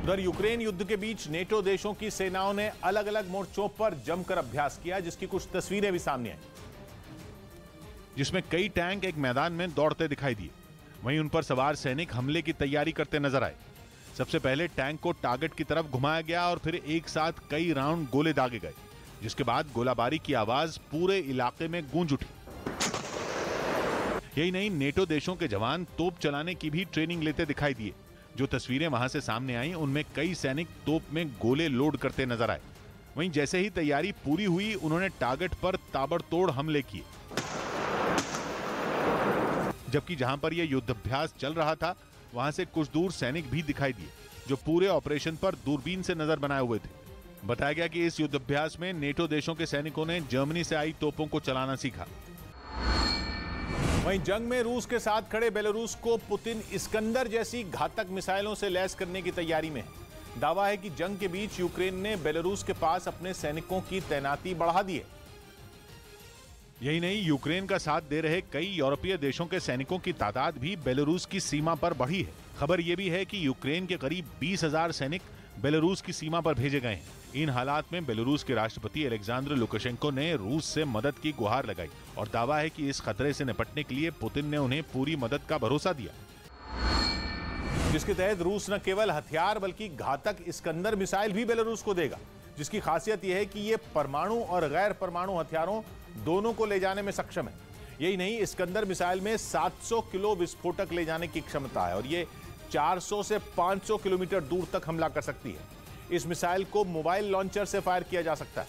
उधर यूक्रेन युद्ध के बीच नेटो देशों की सेनाओं ने अलग अलग मोर्चों पर जमकर अभ्यास किया, जिसकी कुछ तस्वीरें भी सामने आई, जिसमें कई टैंक एक मैदान में दौड़ते दिखाई दिए। वहीं उन पर सवार सैनिक हमले की तैयारी करते नजर आए। सबसे पहले टैंक को टारगेट की तरफ घुमाया गया और फिर एक साथ कई राउंड गोले दागे गए, जिसके बाद गोलाबारी की आवाज पूरे इलाके में गूंज उठी। यही नहीं, नेटो देशों के जवान तोप चलाने की भी ट्रेनिंग लेते दिखाई दिए। जो तस्वीरें वहां से सामने आई, उनमें कई सैनिक तोप में गोले लोड करते नजर आए। वहीं जैसे ही तैयारी पूरी हुई, उन्होंने टारगेट पर ताबड़तोड़ हमले किए। जबकि जहां पर यह युद्धाभ्यास चल रहा था, वहां से कुछ दूर सैनिक भी दिखाई दिए, जो पूरे ऑपरेशन पर दूरबीन से नजर बनाए हुए थे। बताया गया कि इस युद्धाभ्यास में नेटो देशों के सैनिकों ने जर्मनी से आई तोपों को चलाना सीखा। वहीं जंग में रूस के साथ खड़े बेलारूस को पुतिन इस्कंदर जैसी घातक मिसाइलों से लैस करने की तैयारी में है। दावा है कि जंग के बीच यूक्रेन ने बेलारूस के पास अपने सैनिकों की तैनाती बढ़ा दी है। यही नहीं, यूक्रेन का साथ दे रहे कई यूरोपीय देशों के सैनिकों की तादाद भी बेलारूस की सीमा पर बढ़ी है। खबर यह भी है कि यूक्रेन के करीब 20,000 सैनिक बेलारूस की सीमा पर भेजे गए हैं। इन हालात में बेलारूस के राष्ट्रपति अलेक्जेंडर लुकाशेंको ने रूस से मदद की गुहार लगाई और दावा है कि इस खतरे से निपटने के लिए पुतिन ने उन्हें पूरी मदद का भरोसा दिया, जिसके तहत रूस न केवल हथियार बल्कि घातक इस्कंदर मिसाइल भी बेलारूस को देगा, जिसकी खासियत यह है कि यह परमाणु और गैर परमाणु हथियारों दोनों को ले जाने में सक्षम है। यही नहीं, इस्कंदर मिसाइल में 700 किलो विस्फोटक ले जाने की क्षमता है और यह 400 से 500 किलोमीटर दूर तक हमला कर सकती है। इस मिसाइल को मोबाइल लॉन्चर से फायर किया जा सकता है।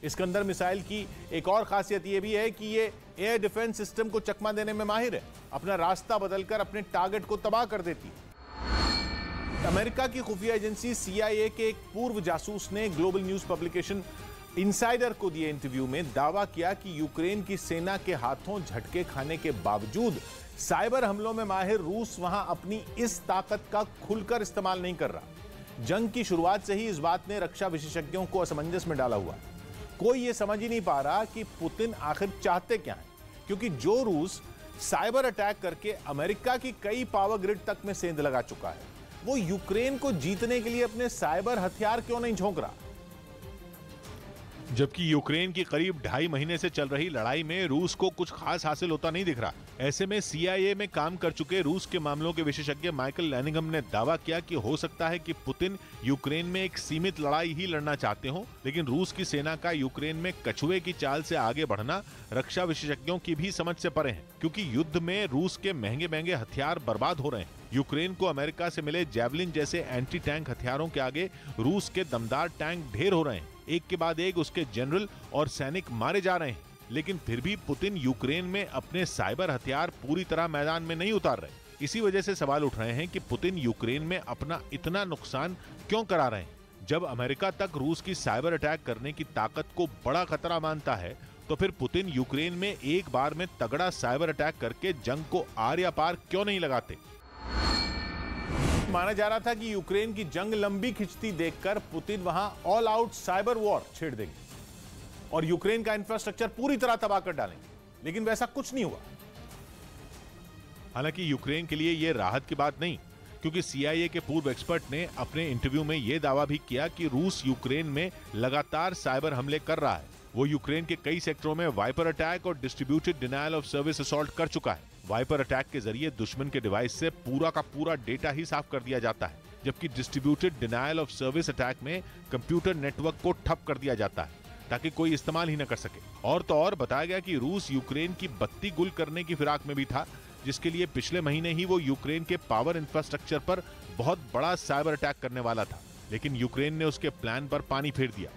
इस्कंदर मिसाइल की एक और खासियत यह भी है कि यह एयर डिफेंस सिस्टम को चकमा देने में माहिर है। अपना रास्ता बदलकर अपने टारगेट को तबाह कर देती है। अमेरिका की खुफिया एजेंसी CIA के एक पूर्व जासूस ने ग्लोबल न्यूज पब्लिकेशन इनसाइडर को दिए इंटरव्यू में दावा किया कि यूक्रेन की सेना के हाथों झटके खाने के बावजूद साइबर हमलों में माहिर रूस वहां अपनी इस ताकत का खुलकर इस्तेमाल नहीं कर रहा। जंग की शुरुआत से ही इस बात ने रक्षा विशेषज्ञों को असमंजस में डाला हुआ। कोई यह समझ ही नहीं पा रहा कि पुतिन आखिर चाहते क्या हैं, क्योंकि जो रूस साइबर अटैक करके अमेरिका की कई पावर ग्रिड तक में सेंध लगा चुका है, वो यूक्रेन को जीतने के लिए अपने साइबर हथियार क्यों नहीं झोंक रहा। जबकि यूक्रेन की करीब 2.5 महीने से चल रही लड़ाई में रूस को कुछ खास हासिल होता नहीं दिख रहा। ऐसे में CIA में काम कर चुके रूस के मामलों के विशेषज्ञ माइकल लैनिंगम ने दावा किया कि हो सकता है कि पुतिन यूक्रेन में एक सीमित लड़ाई ही लड़ना चाहते हो, लेकिन रूस की सेना का यूक्रेन में कछुए की चाल से आगे बढ़ना रक्षा विशेषज्ञों की भी समझ से परे है, क्योंकि युद्ध में रूस के महंगे महंगे हथियार बर्बाद हो रहे हैं। यूक्रेन को अमेरिका से मिले जैवलिन जैसे एंटी टैंक हथियारों के आगे रूस के दमदार टैंक ढेर हो रहे हैं। एक के बाद एक उसके जनरल और सैनिक मारे जा रहे हैं, लेकिन फिर भी पुतिन यूक्रेन में अपने साइबर हथियार पूरी तरह मैदान में नहीं उतार रहे। इसी वजह से सवाल उठ रहे हैं कि पुतिन यूक्रेन में अपना इतना नुकसान क्यों करा रहे हैं। जब अमेरिका तक रूस की साइबर अटैक करने की ताकत को बड़ा खतरा मानता है, तो फिर पुतिन यूक्रेन में एक बार में तगड़ा साइबर अटैक करके जंग को आर या पार क्यों नहीं लगाते। माना जा रहा था कि यूक्रेन की जंग लंबी खिंचती देखकर पुतिन वहां ऑल आउट साइबर वॉर छेड़ देंगे और यूक्रेन का इंफ्रास्ट्रक्चर पूरी तरह तबाह कर डालेंगे, लेकिन वैसा कुछ नहीं हुआ। हालांकि यूक्रेन के लिए यह राहत की बात नहीं, क्योंकि CIA के पूर्व एक्सपर्ट ने अपने इंटरव्यू में यह दावा भी किया कि रूस यूक्रेन में लगातार साइबर हमले कर रहा है। वो यूक्रेन के कई सेक्टरों में वाइपर अटैक और distributed denial of service assault कर चुका है। वाइपर अटैक के जरिए दुश्मन के डिवाइस से पूरा का पूरा डेटा ही साफ कर दिया जाता है, जबकि distributed denial of service attack में कंप्यूटर नेटवर्क को ठप कर दिया जाता है ताकि कोई इस्तेमाल ही न कर सके। और तो और बताया गया कि रूस यूक्रेन की बत्ती गुल करने की फिराक में भी था, जिसके लिए पिछले महीने ही वो यूक्रेन के पावर इंफ्रास्ट्रक्चर पर बहुत बड़ा साइबर अटैक करने वाला था, लेकिन यूक्रेन ने उसके प्लान पर पानी फेर दिया।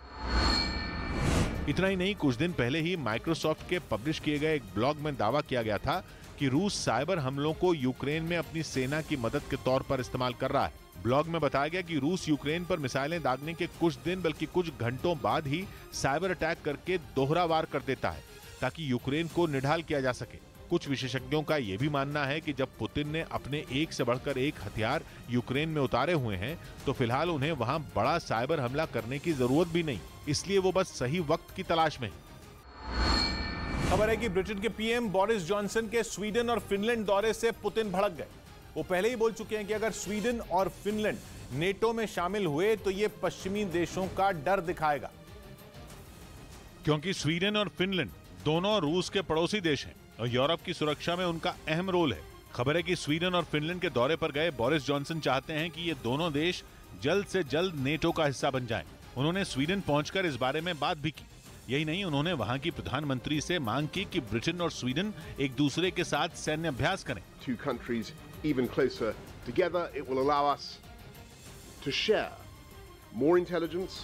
इतना ही नहीं, कुछ दिन पहले ही माइक्रोसॉफ्ट के पब्लिश किए गए एक ब्लॉग में दावा किया गया था कि रूस साइबर हमलों को यूक्रेन में अपनी सेना की मदद के तौर पर इस्तेमाल कर रहा है। ब्लॉग में बताया गया कि रूस यूक्रेन पर मिसाइलें दागने के कुछ दिन बल्कि कुछ घंटों बाद ही साइबर अटैक करके दोहरा वार कर देता है ताकि यूक्रेन को निढाल किया जा सके। कुछ विशेषज्ञों का यह भी मानना है कि जब पुतिन ने अपने एक से बढ़कर एक हथियार यूक्रेन में उतारे हुए हैं, तो फिलहाल उन्हें वहां बड़ा साइबर हमला करने की जरूरत भी नहीं, इसलिए वो बस सही वक्त की तलाश में है। खबर है कि ब्रिटेन के PM बोरिस जॉनसन के स्वीडन और फिनलैंड दौरे से पुतिन भड़क गए। वो पहले ही बोल चुके हैं कि अगर स्वीडन और फिनलैंड नेटो में शामिल हुए तो ये पश्चिमी देशों का डर दिखाएगा, क्योंकि स्वीडन और फिनलैंड दोनों रूस के पड़ोसी देश हैं और यूरोप की सुरक्षा में उनका अहम रोल है। खबर है कि स्वीडन और फिनलैंड के दौरे पर गए बोरिस जॉनसन चाहते हैं कि ये दोनों देश जल्द से जल्द नेटो का हिस्सा बन जाएं। उन्होंने स्वीडन पहुंचकर इस बारे में बात भी की। यही नहीं, उन्होंने वहां की प्रधानमंत्री से मांग की कि ब्रिटेन और स्वीडन एक दूसरे के साथ सैन्य अभ्यास करें। Two countries even closer together, it will allow us to share more intelligence,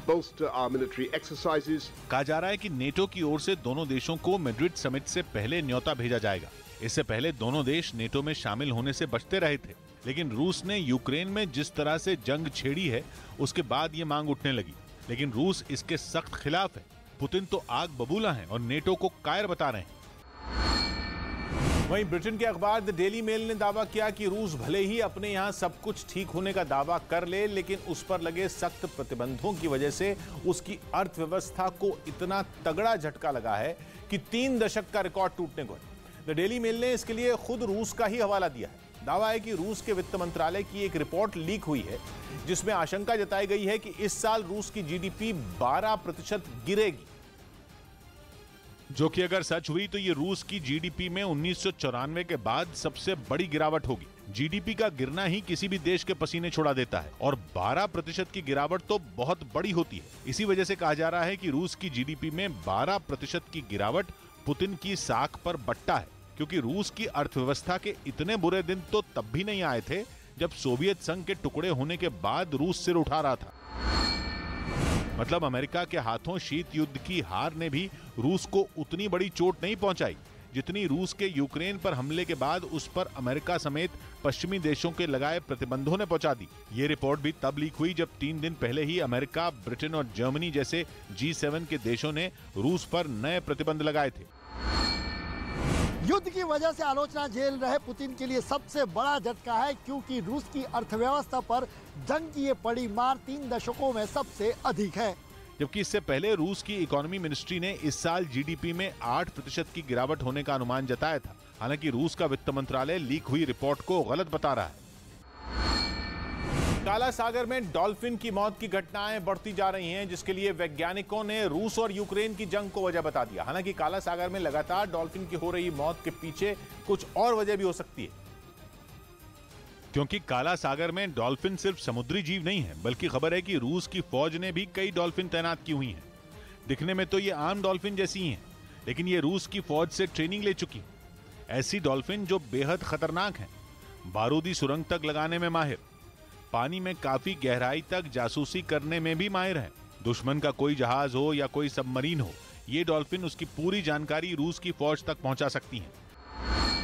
bolster our military exercises. कहा जा रहा है कि नेटो की ओर से दोनों देशों को मैड्रिड समिट से पहले न्योता भेजा जाएगा। इससे पहले दोनों देश नेटो में शामिल होने से बचते रहे थे, लेकिन रूस ने यूक्रेन में जिस तरह से जंग छेड़ी है उसके बाद ये मांग उठने लगी। लेकिन रूस इसके सख्त खिलाफ है। पुतिन तो आग बबूला हैं और नेटो को कायर बता रहे हैं। वहीं ब्रिटेन के अखबार द डेली मेल ने दावा किया कि रूस भले ही अपने यहां सब कुछ ठीक होने का दावा कर ले, लेकिन उस पर लगे सख्त प्रतिबंधों की वजह से उसकी अर्थव्यवस्था को इतना तगड़ा झटका लगा है कि 3 दशक का रिकॉर्ड टूटने को है। द डेली मेल ने इसके लिए खुद रूस का ही हवाला दिया है। दावा है कि रूस के वित्त मंत्रालय की एक रिपोर्ट लीक हुई है जिसमें आशंका जताई गई है कि इस साल रूस की जीडीपी 12% गिरेगी, जो कि अगर सच हुई तो ये रूस की जीडीपी में 1994 के बाद सबसे बड़ी गिरावट होगी। जीडीपी का गिरना ही किसी भी देश के पसीने छुड़ा देता है और 12% की गिरावट तो बहुत बड़ी होती है। इसी वजह से कहा जा रहा है कि रूस की जीडीपी में 12% की गिरावट पुतिन की साख पर बट्टा है, क्योंकि रूस की अर्थव्यवस्था के इतने बुरे दिन तो तब भी नहीं आए थे जब सोवियत संघ के टुकड़े होने के बाद रूस सिर उठा रहा था। मतलब अमेरिका के हाथों शीत युद्ध की हार ने भी रूस को उतनी बड़ी चोट नहीं पहुंचाई जितनी रूस के यूक्रेन पर हमले के बाद उस पर अमेरिका समेत पश्चिमी देशों के लगाए प्रतिबंधों ने पहुंचा दी। ये रिपोर्ट भी तब लीक हुई जब 3 दिन पहले ही अमेरिका, ब्रिटेन और जर्मनी जैसे G7 के देशों ने रूस पर नए प्रतिबंध लगाए थे। युद्ध की वजह से आलोचना झेल रहे पुतिन के लिए सबसे बड़ा झटका है, क्योंकि रूस की अर्थव्यवस्था पर जंग की ये पड़ी मार 3 दशकों में सबसे अधिक है। जबकि इससे पहले रूस की इकोनॉमी मिनिस्ट्री ने इस साल जीडीपी में 8% की गिरावट होने का अनुमान जताया था। हालांकि रूस का वित्त मंत्रालय लीक हुई रिपोर्ट को गलत बता रहा है। काला सागर में डॉल्फिन की मौत की घटनाएं बढ़ती जा रही हैं, जिसके लिए वैज्ञानिकों ने रूस और यूक्रेन की जंग को वजह बता दिया। हालांकि काला सागर में लगातार डॉल्फिन की हो रही मौत के पीछे कुछ और वजह भी हो सकती है, क्योंकि काला सागर में डॉल्फिन सिर्फ समुद्री जीव नहीं है, बल्कि खबर है कि रूस की फौज ने भी कई डॉल्फिन तैनात की हुई हैं। दिखने में तो ये आम डॉल्फिन जैसी ही हैं, लेकिन ये रूस की फौज से ट्रेनिंग ले चुकी। ऐसी डॉल्फिन जो बेहद खतरनाक हैं, बारूदी सुरंग तक लगाने में माहिर, पानी में काफी गहराई तक जासूसी करने में भी माहिर है। दुश्मन का कोई जहाज हो या कोई सबमरीन हो, ये डॉल्फिन उसकी पूरी जानकारी रूस की फौज तक पहुंचा सकती हैं।